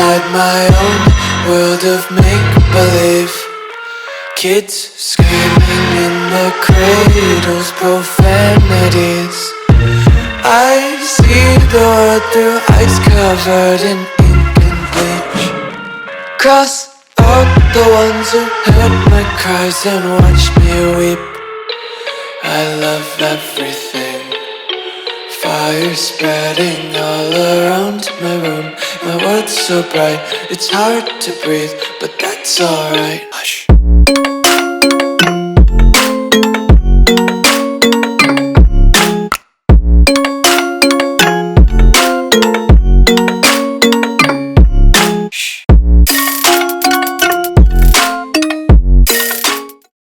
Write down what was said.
inside my own world of make-believe. Kids screaming in their cradles, profanities. I see the world through ice covered in ink and bleach. Cross out the ones who heard my cries and watched me weep. I love everything. Fire spreading all around my room. My world's so bright, it's hard to breathe, but that's alright. Hush.